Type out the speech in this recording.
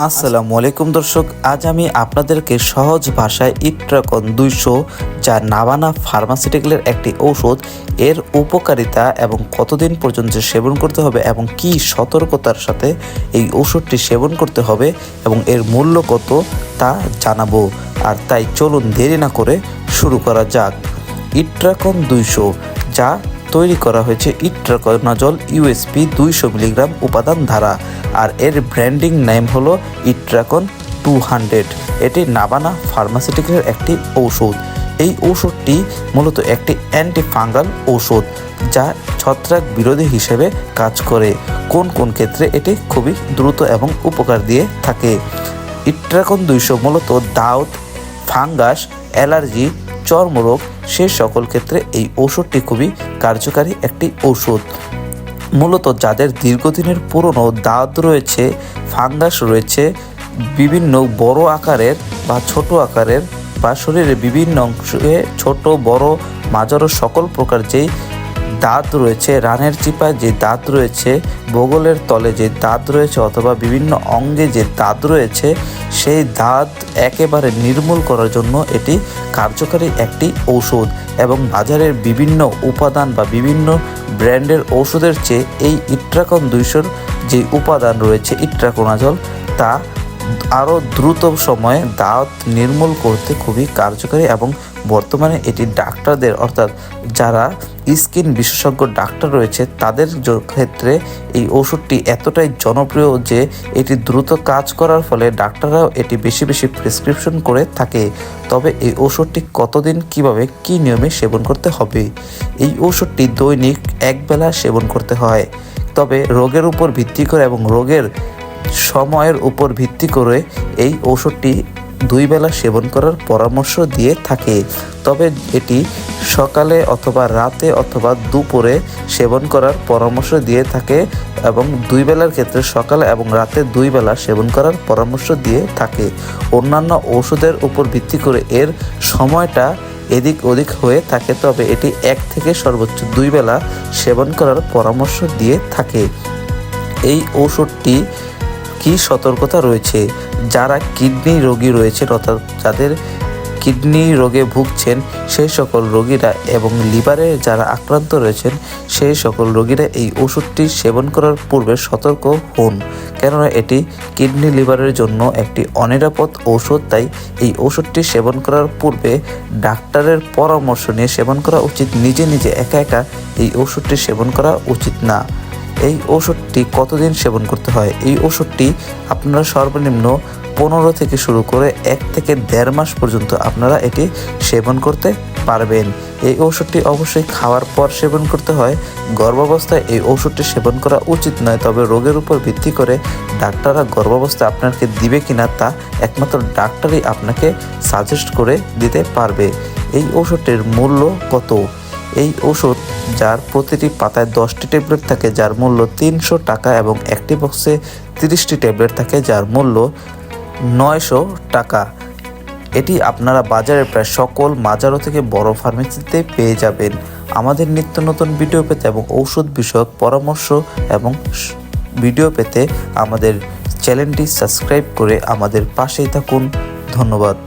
আসসালামু আলাইকুম দর্শক, আজ আমি আপনাদেরকে সহজ ভাষায় ইট্রাকন 200 যা নাভানা ফার্মাসিউটিক্যালের একটি ঔষধ, এর উপকারিতা এবং কতদিন পর্যন্ত সেবন করতে হবে এবং কি সতর্কতার সাথে এই ঔষধটি সেবন করতে হবে এবং এর মূল্য কত তা জানাবো। আর তাই চলুন দেরি না করে শুরু করা যাক। ইট্রাকন 200 যা তৈরি করা হয়েছে ইট্রাকোনাজল ইউএসপি 200 মিলিগ্রাম উপাদান দ্বারা, আর এর ব্র্যান্ডিং নেম হলো ইট্রাকন 200। এটি নাভানা ফার্মাসিউটিক্যালের একটি ঔষধ। এই ঔষধটি মূলত একটি অ্যান্টিফাঙ্গাল ঔষধ যা ছত্রাক বিরোধী হিসেবে কাজ করে। কোন কোন ক্ষেত্রে এটি খুবই দ্রুত এবং উপকার দিয়ে থাকে। ইট্রাকন 200 মূলত দাউদ, ফাঙ্গাস, অ্যালার্জি, চর্মরোগ সে সকল ক্ষেত্রে এই ঔষধটি খুবই কার্যকারী একটি ঔষধ। মূলত যাদের দীর্ঘদিনের পুরনো দাঁত রয়েছে, ফাঙ্গাস রয়েছে, বিভিন্ন বড় আকারের বা ছোট আকারের বা শরীরের বিভিন্ন অংশে ছোট বড় মাঝারো সকল প্রকার যেই দাঁত রয়েছে, রানের চিপায় যে দাঁত রয়েছে, বগলের তলে যে দাঁত রয়েছে অথবা বিভিন্ন অঙ্গে যে দাঁত রয়েছে, সেই দাঁত একেবারে নির্মূল করার জন্য এটি কার্যকারী একটি ঔষধ। এবং বাজারের বিভিন্ন উপাদান বা বিভিন্ন ব্র্যান্ডের ঔষধের চেয়ে এই ইট্রাকন 200 যে উপাদান রয়েছে ইট্রাকোনাজল, তা আরও দ্রুত সময়ে দাঁত নির্মূল করতে খুবই কার্যকারী। এবং বর্তমানে এটি ডাক্তারদের অর্থাৎ যারা স্কিন বিশেষজ্ঞ ডাক্তার রয়েছে তাদের ক্ষেত্রে এই ওষুধটি এতটাই জনপ্রিয় যে এটি দ্রুত কাজ করার ফলে ডাক্তাররাও এটি বেশি বেশি প্রেসক্রিপশন করে থাকে। তবে এই ওষুধটি কতদিন, কিভাবে, কি নিয়মে সেবন করতে হবে? এই ওষুধটি দৈনিক একবেলা সেবন করতে হয়। তবে রোগের উপর ভিত্তি করে এবং রোগের সময়ের উপর ভিত্তি করে এই ঔষধটি 2 বেলা সেবন করার পরামর্শ দিয়ে থাকে। তবে এটি সকালে অথবা রাতে অথবা দুপুরে সেবন করার পরামর্শ দিয়ে থাকে এবং 2 বেলার ক্ষেত্রে সকালে এবং রাতে 2 বেলা সেবন করার পরামর্শ দিয়ে থাকে। অন্যান্য ওষুধের উপর ভিত্তি করে এর সময়টা এদিক ওদিক হয়ে থাকে, তবে এটি 1 থেকে সর্বোচ্চ 2 বেলা সেবন করার পরামর্শ দিয়ে থাকে। এই ঔষধটি কি সতর্কতা রয়েছে? যারা কিডনি রোগী রয়েছেন অর্থাৎ যাদের কিডনি রোগে ভুগছেন সেই সকল রোগীরা এবং লিভারে যারা আক্রান্ত রয়েছেন সেই সকল রোগীরা এই ওষুধটি সেবন করার পূর্বে সতর্ক হন, কেননা এটি কিডনি লিভারের জন্য একটি অনিরাপদ ঔষধ। তাই এই ওষুধটি সেবন করার পূর্বে ডাক্তারের পরামর্শ নিয়ে সেবন করা উচিত। নিজে নিজে একা একা এই ওষুধটি সেবন করা উচিত না। এই ওষুধটি কতদিন সেবন করতে হয়? এই ওষুধটি আপনারা সর্বনিম্ন 15 থেকে শুরু করে 1 থেকে 1.5 মাস পর্যন্ত আপনারা এটি সেবন করতে পারবেন। এই ওষুধটি অবশ্যই খাওয়ার পর সেবন করতে হয়। গর্ভাবস্থায় এই ওষুধটি সেবন করা উচিত নয়। তবে রোগের উপর ভিত্তি করে ডাক্তাররা গর্ভাবস্থায় আপনাকে দিবে কিনা তা একমাত্র ডাক্তারই আপনাকে সাজেস্ট করে দিতে পারবে। এই ওষুধটির মূল্য কত? এই ওষুধ যার প্রতিটি পাতায় 10টি ট্যাবলেট থাকে যার মূল্য 300 টাকা এবং একটি বক্সে 30টি ট্যাবলেট থাকে যার মূল্য 900 টাকা। এটি আপনারা বাজারের প্রায় সকল মাঝারো থেকে বড় ফার্মেসিতে পেয়ে যাবেন। আমাদের নিত্য নতুন ভিডিও পেতে এবং ঔষধ বিষয়ক পরামর্শ এবং ভিডিও পেতে আমাদের চ্যানেলটি সাবস্ক্রাইব করে আমাদের পাশেই থাকুন। ধন্যবাদ।